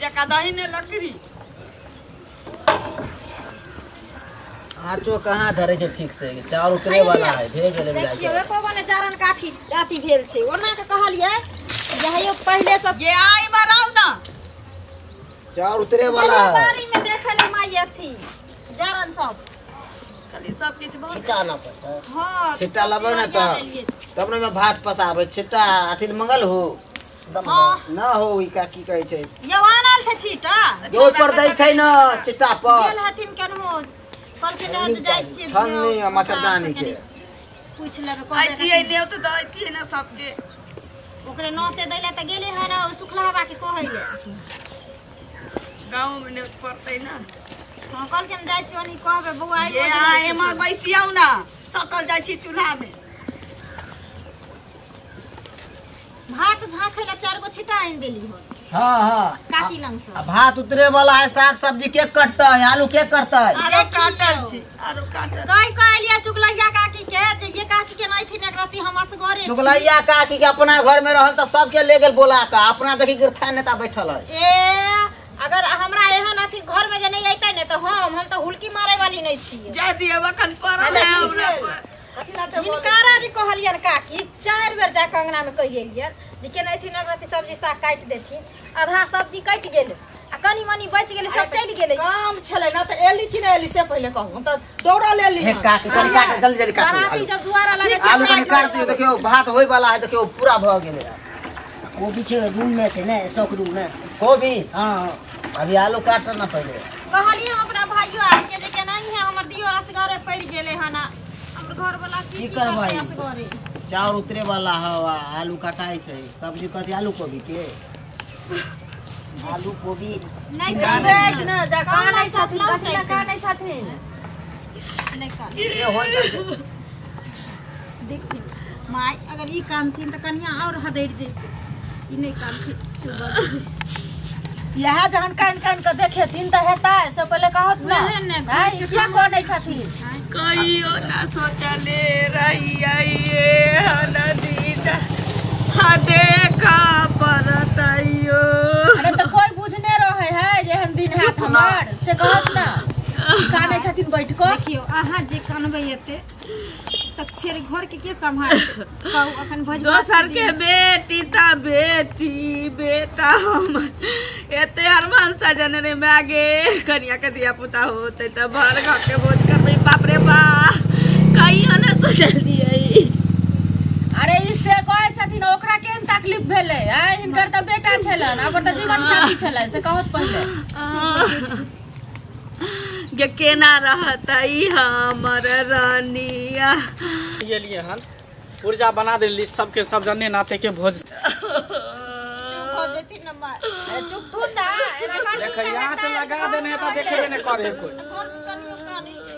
जका दहिने लकड़ी आचो कहाँ धरे छे ठीक से चाउर उतरे वाला है भेज ले जाय देखियो एको बने जारन काठी आती भेल छे ओना के कहलिए जहियो पहले सब ये आई मराउ ना चाउर उतरे वाला है बारी में देखले माई अथी जारन सब खाली सब किछ बहुत छिटा ना पड़ता हां छिटा लबे ना त तब न में भात पसाबे छिटा अथी मंगल हो ना हो ई का की कहै छै यवानल छे छीटा ओइ पर दै छै न छिटा पर गेल हथिन कनहो कल के दाद जाय छी ठन्नी मच्छरदानी के पूछ लेबे कोन आइती है ने तो दैती है ना सबके ओकरे नोते दैले त गेले है ना सुखला हवा के कहैले गांव में ने पड़तै ना हां कल के जाय छी ओनी कहबे बौआ आई ये आए मर बैसियाउ ना सटल जाय छी चूल्हा में भात झाँखे ला 4 गो छिटा आइन देली हो हां हां काटी लंग से भात उतरे वाला है साग सब्जी के कटता है आलू के करता है आरो काटल छी आरो काटल गाय कहलिया चुगलैया काकी के जे ये काकी के नहीं थी एक राती हमर से घरे चुगलैया काकी के अपना घर में रहल त सबके ले गेल बोला का अपना देखि गिरथा नेता बैठल है ए अगर हमरा एहन अथी घर में जे नहीं आइतै ने तो हम तो हुलकी मारे वाली नहीं छी जा दिए वखन पड़ल है हमरा पर इनकारा री कहलियन काकी 4 बेर जा कंगना में कहिएलियन जे के नहीं थी न राती सब्जी साग काट देथिन आधा सब्जी कट गेले आ कनी मनी बच गेले सब चल गेले काम छले ना त एली कि नहीं एली से पहले कहू हम त दौड़ा ले ली हे काकी कनी काट जल्दी जल्दी काट बाराती जब दुआरा लगे आलू कनी काट दियो देखियो भात होय वाला है देखियो पूरा भ गेले कोबी छे रूम में छे ने स्टॉक रूम में कोबी हां अभी आलू काटना पहले कहलिए अपना भाइयो आके जे के नहीं है हमर दियो असगरे पड़ गेले हना हमर घर वाला की करबाई असगरे चाउर उतरे वाला हवा आलू काटाई छै सब्जी कथि आलू कोबी के आलू कोबी नहीं बेच न जका नहीं छथिन कथिया का नहीं छथिन नहीं कर ये होय देखी माई अगर ई काम थी त कन्या और हदैर जइते ई नहीं काम थी चुबा यहा जहन कान कान के देखेथिन त हेता से पहले कहत ना भाई क्या कोनै छथिन कहियो ना सोचले रही आइए हनदीदा हा देखा परतइयो अरे तो कोई बुझने रहे है जेहन दिन हाथ हमर से कहत ना काने छथिन बैठ को देखियो आहा जे कनबै एते तक फिर घर के संभाल कहू अखन भोज दोसर के बेटी ता बेटी बेटा हम एते अरमान सजन रे मागे कनिया के दिया पुता होते त भर घर के भोज करबै बाप रे बा कहियो न सोचल दियै अरे इससे कहे छथिन ओकरा केन तकलीफ भेले है इनकर त बेटा छलन अब त जीवन साथी छलै से कहत पहले के केना रहतई हमर रानिया ये लिए हन ऊर्जा बना देली सबके सब जने नाते के भोज चुप हो जेती न मार चुप थू ना एना कर देख यहाँ से लगा देने त देखे ने करे कोई कनियो कानी छै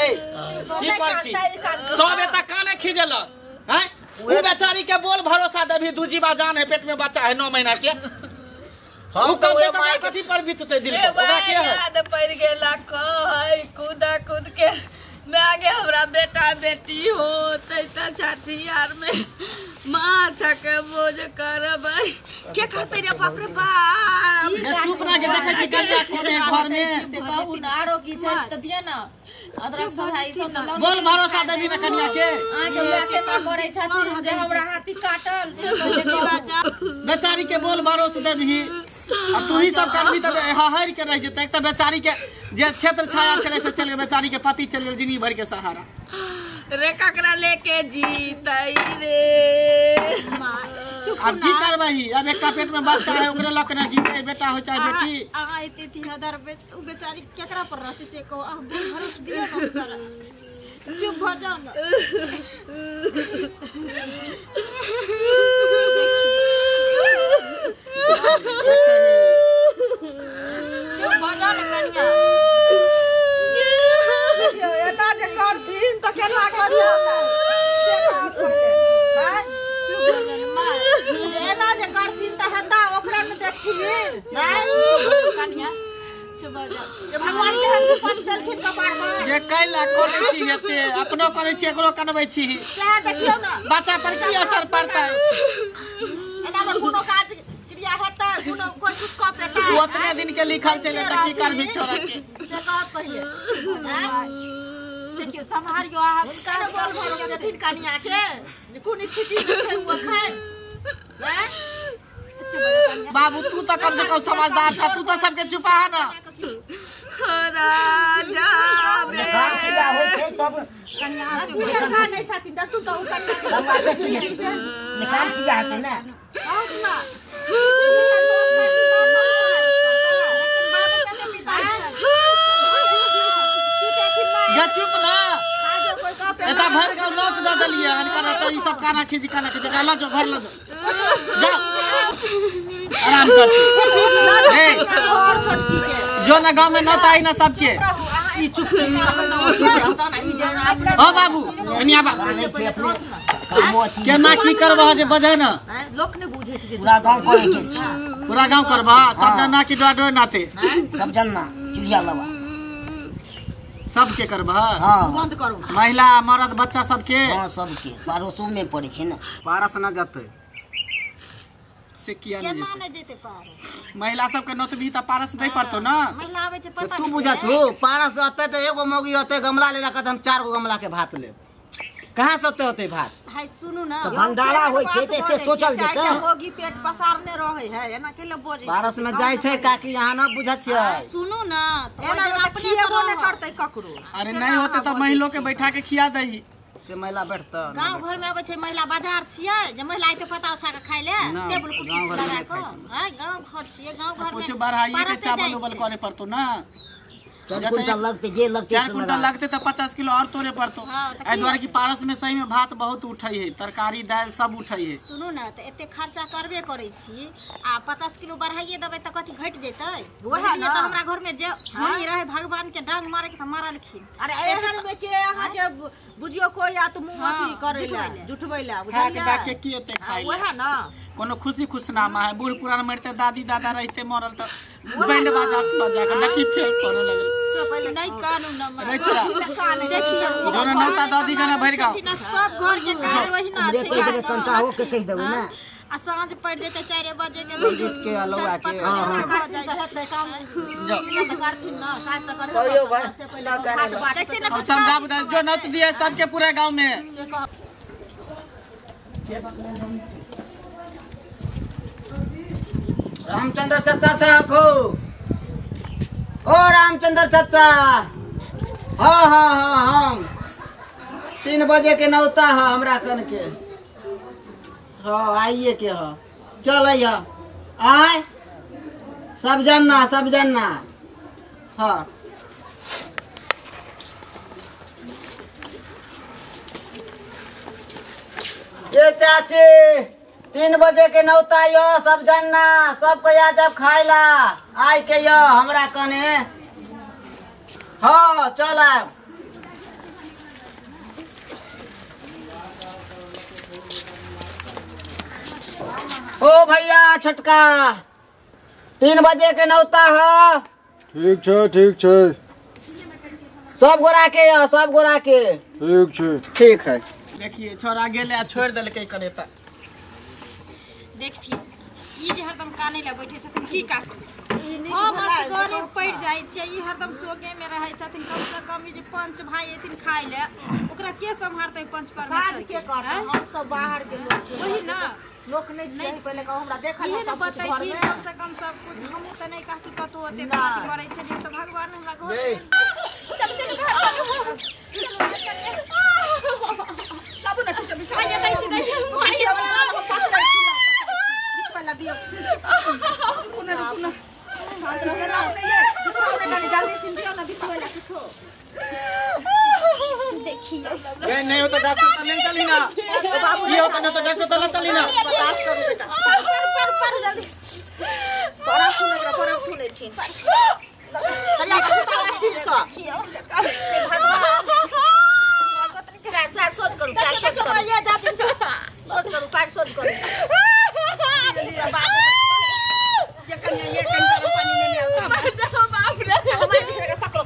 ए की परछी सब एता काने खिजेल हैं उ बेचारी के बोल भरोसा देबी दूजीबा जान है पेट में बच्चा है 9 महीना के हम तो ए माई कथी पर बीतते दिल पर ओकरा के है याद पड़ गेला कहै कूदा कूद के मैं आगे हमरा बेटा बेटी होते त छठी यार में माछ के बोझ करबै के करते रे बाप रे बाप चुप ना के देखै छी कन्या कोने घर में से कहू ना आरो की छै त दिया ना अदरक सहाई सब न बोल भरोसा देबी ना कन्या के आके लाके का करे छथिन जे हमरा हाथी काटल से पहले की बाजा बेचारी के बोल भरोसा देबी अब तू ही सब करबी त हहर के रह जते एक त बेचारी के जे क्षेत्र छाया चले से चल बेचारी के पति चल गेल जिंदगी भर के सहारा रे ककरा लेके जीतई रे अब की करबही अब एक पेट में बच्चा है ओकरे लक ना जीते बेटा हो चाहे बेटी आइते 3000 उ बेचारी केकरा पर रहती से को बोल भरोसा दियो न कर चुप हो जाओ ना चुप हो जाओ ना कन्या यो एता जे करथिन त केना कर जाता से काम करे बस चुप हो जाओ ना मार एना जे करथिन त हेता ओकरा में देखथिन कन्या चुप हो जाओ भगवान के हाथ पट देलखिन कपाड़ में जे कैला करे छी हेते अपनो करे छी एकरो करबै छी से देखियो ना बच्चा पर की असर पड़ता है एना में कोनो काज कहिया हेता कोनो कोई कुछ कह पेता उतने दिन के लिखल चले त की करबी छोरा के से कह पहिले देखियो संहारियो आ उनका बोल भर के देथिन कनिया के कोन स्थिति में छै वो खाए बाबू तू तो कम से कम समझदार छ तू तो सबके चुपा है ना राजा काम किया होय छै तब कनिया खा नहीं छथिन डॉक्टर सब काम किया है ना या चुप ना एता भर गांव नोच द दलिए अनकर त ई सब खाना खींची ला जो घर ला जा आराम कर ए और छोटकी के जो ना गांव में नोत आई ना सबके ई चुप हां बाबू कनिया बा केना की करबह जे बजे ना लोक ने बुझे छै पूरा गांव करे के छै पूरा गांव करबह सब जना की डोडो नाते सब जनना चुलिया लबा सबके करबह हां बंद करू महिला मर्द बच्चा सबके हां सबके पारोसो में पड़े छै ना पारस ना जते से किया नहीं केना जते ने जेते पार महिला सबके नोतबी त पारस दे पड़तो ना महिला आवे छै पता तू बुझा छो पारस आते त एगो मौगी होते गमला लेला के हम 4 गो गमला के भात ले कहां से होते भात हाय सुनू ना तो भंडारा होय छै त एते सोचल जेते होगी पेट पसारने रहे है एना के ले बोझे पारस में जाय छै काकी यहां ना बुझा छियै सुनू ना एना अपने से ने करतै ककरो अरे नहीं होते तो महिला के बैठा के खिया दही से महिला बैठता गांव घर में आबै छै महिला बाजार छियै जे महिला आइते पता उठा के खाइ ले टेबल कुर्सी लगा के हां गांव घर छियै गांव घर में कुछ बढ़ाइए के चावल उबल करे पड़तो ना 4 कुंटल लगते जे लगते 4 कुंटल लगते तो 50 किलो और तोरे पड़तो ए द्वारा की पारस में सही में भात बहुत उठाई है तरकारी दाल सब उठाई है सुनू ना त एते खर्चा करबे करै छी आ 50 किलो बढ़ाइए देबै त कथि घट जेतै ओहे ना त हमरा घर में जे होनी रहे भगवान के डांग मारे के त मारलखिन अरे एहन में के अहाँ के बुझियो कोई या त मुंह अथी करे ले जुटबै ले बुझलियै के की एते खाइ ओहे ना कोनो खुशी खुशनामा है बूढ़ पुरान मरते दादी दादा रहते मरल त बैंड बाजा के देखी फेर करे लगल से पहले नहीं कानून न रे छोरा देखिए जो ना नौता दादी का ना भर गांव सब घर के कार्य वही ना रे कह देबे तंटा हो के कह देबे ना आ सांझ पड़ जेते 4 बजे में विद्युत के अलवा के जाओ करथिन ना काज त करे कहियो भाई से पहले देखिए ना हम समझा जो नौत दिए सबके पूरे गांव में रामचंद्र चाचा को ओ रामचंद्र चाचा हाँ हाँ हाँ हाँ 3 बजे के नौता है हमरा कन के हाँ आइए के है चल आए सब जानना हाँ ये चाची 3 बजे के नौता यो सब जानना सबको आ जब खाइला आइ के यो हमरा कने हाँ चल आब ओ भैया छोटका 3 बजे के नौता है ठीक छै सब गोरा के यो सब गोरा के ठीक छै ठीक है देखिए छोरा गेले आ छोड़ देलकै कनेता देखिए ई जे हरदम काने ले बैठे छथिन की का हम असगरे पड़ जाय छै ई हरदम सोगे में रहै छथिन कम से कम ई जे पंच भाई एथिन खाइ ले ओकरा के संभारतै पंच पर काज के करतै हम सब बाहर के लोग छी वही ना लोक नहीं छै पहले कहू हमरा देखल ये सब कुछ बताई घर कि में कम से कम सब कुछ हमहू त नहीं कहती कतो ओते बात मरै छै जे त भगवान हमरा घर सबसे घर सब ने कुछ बिछा आइए दै छी मारिए वाला हम पकड़ै छी बिछवाला दियो पुनः शांत रहो ना ये बिछवाला का जल्दी सिन दियो ना बिछवाला कुछो देखिए ये नहीं होता डॉक्टर तो नहीं चली ना ये होता ना तो डॉक्टर तो चली ना बर्दाश्त करो बेटा पर जल्दी बड़ा सुने ठीक सरिया का सुता स्थिर सा भगवान सोच करू ये जाती सोच करू पार सोच करू ये कन्या पानी ले ले आओ बाप रे हमारे दूसरे का पकड़ो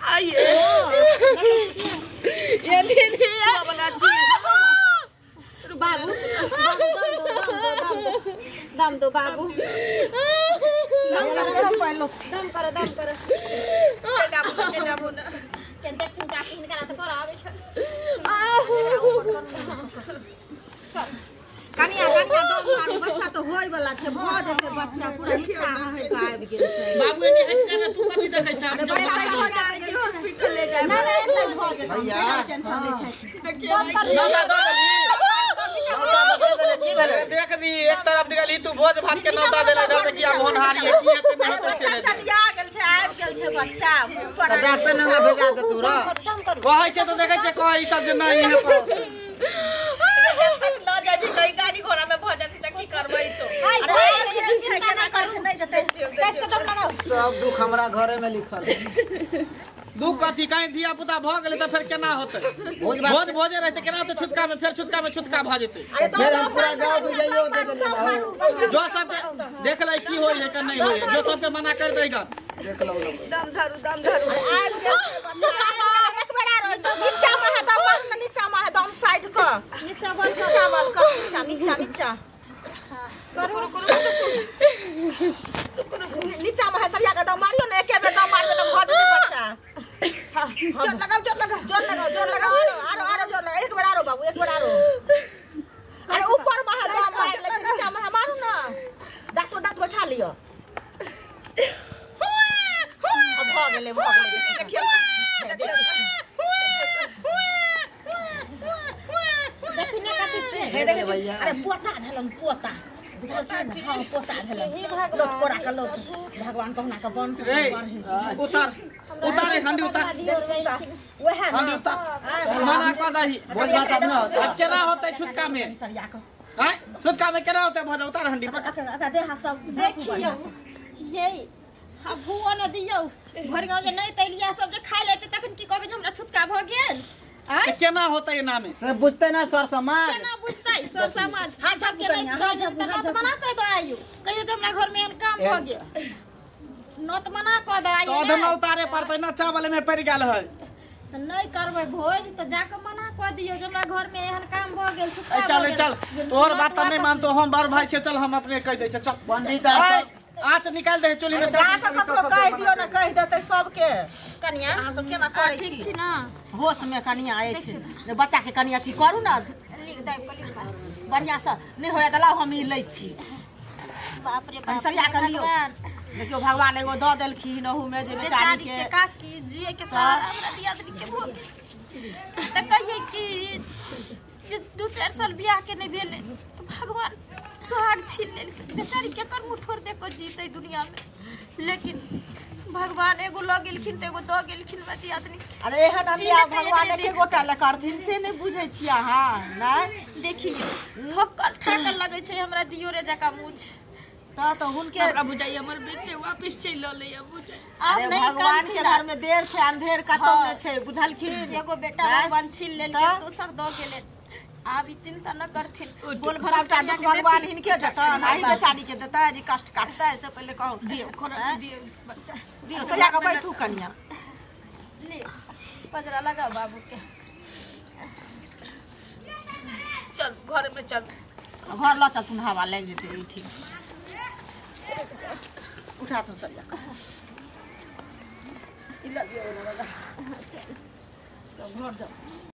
आइए ये दीदी बोला छी बाबू दम दो बाबू दम करो केन देखिन का किन करा त कर आवे छ कनिया दम मारू बच्चा तो होय वाला छै भ जेते बच्चा पूरा नीचा है आबि गेल छै बाबू एने हट जा ना तू कथि देखै छ हॉस्पिटल ले जाए नहीं एते भ जेते भैया टेंशन ले छै देखिए नौता दो दली देख दी एक तरफ दिगली तू भोज भात के नौता देले जैसे कि अब होनहारी है की हेते नहीं तो से चाचा लिया गेल छै आबि गेल छै बच्चा ऊपर डॉक्टर ने भेजा दे तू रे दम करू कहै छै तो देखै छै कहै सब जे नहीं है न जाती कई गाड़ी घोड़ा में भ जाती त की करबै तो अरे ये छै केना कर छै नहीं जते कैसे दम लगाओ सब दुख हमरा घरे में लिखल है दुख कथी काहे धिया पुता भ गेलै त फेर केना होतै भोज भोजे रहते केना होतै छुटका में छुटका भ जेतै फिर हम पूरा गांव बुझाइयो दे देले ना जो सब देख ले की होय है कि नहीं होय जो सब के मना कर देगा देख लो दम धरू आबि गेल छै बच्चा एक बेर आरो नीचा में है दम नीचा में है दम साइड क नीचा बल कर नीचा करू नीचा में है सरिया का दम मारियो ना एके बेर दम मारबे त भ जेतै बच्चा हां जोर लगाओ आरो जोर लगा एक बेर आरो बाबू एक बेर आरो अरे ऊपर में है दम मार ले नीचा में है मारू ना दांत बैठा लियो अब भ गेलै देखियो देखिने कथि छै भैया अरे पोता भेलन पोता बुझल छै हां पोता भेलन लोट कोरा के लोट भगवान कहना के वंश रे उतार हंडी उतार वह है हंडी उतार मना कर दही बोल बात अब ना अब केना होतै छुटका में सरिया के हैं छुटका में केना होतै भोज उतार हंडी अता देहा सब देखियो ये अब भुओ न दियो भर गांव जे नहीं तैलिया सब जे खा लेते तखन की कहबे जे हमरा छुटका भ गेल तो केना होतै ये नामे सब बुझते ना सर समाज केना बुझतै सर समाज हां जब के नहीं मना कर दो आयु कहियो जे हमरा घर में एहन काम भ गेल नत मना कर दो आयु तो न उतारे पड़तै ना चावल में पड़ गेल है नहीं करबै भोज त जाके मना कर दियो जे हमरा घर में एहन काम भ गेल छुटका चल तोहर बात त नहीं मानतो हम बड़ भाई छे चल हम अपने कह दै छे चल पंडित आँच निकाल दे चोली में जाके ककरो कह दियो ना कह देतै सबके कनिया अहाँ सब केना करै छी ठीक छी ना होश में कनिया आए छै जे बच्चा के कनिया की करू ना लिख दाइ लिख बढ़िया से नहीं होय दला हम ई लै छी बाप रे बाप सरिया कर लियो देखियो भगवान एगो द देलखिन ओहू में जे बेचारी के काकी जिए के सहारा हमरा दियादनी के भोग त कहिए कि जे 2-4 साल बियाह के नहीं भेले भगवान सुहाग छीन लेल बेचारी के कर मुंह ठोर दे को जीते दुनिया में लेकिन भगवान एगो ल गेलखिन त एगो द गेलखिन दियादनी अरे एहन अनिया भगवान के गोटा ले करथिन से नहीं बुझै छी अहाँ नहीं देखियो ठोकल ठाकल लगे छै हमरा दियो रे जका मुछ तो हुनके हमरा बुझाइए हमर बेटे वापस चल ले बुझाइ अरे भगवान के घर में देर छै अंधेर कतौ ने छै बुझलखिन एगो बेटा भगवान छीन लेल दोसर द गेले आप ई चिंता न करथिन बोल भरावटा दुख भगवान हिनके देता नहीं बेचारी के देता जी कष्ट काटता ऐसे पहले कहो दियो सरिया के बैठू कनिया ले पजरा लगा बाबू के चल घर में चल घर ला चल तुम हवा लग जेते ई ठीक उठा तू सरिया इला दियो ना घर जा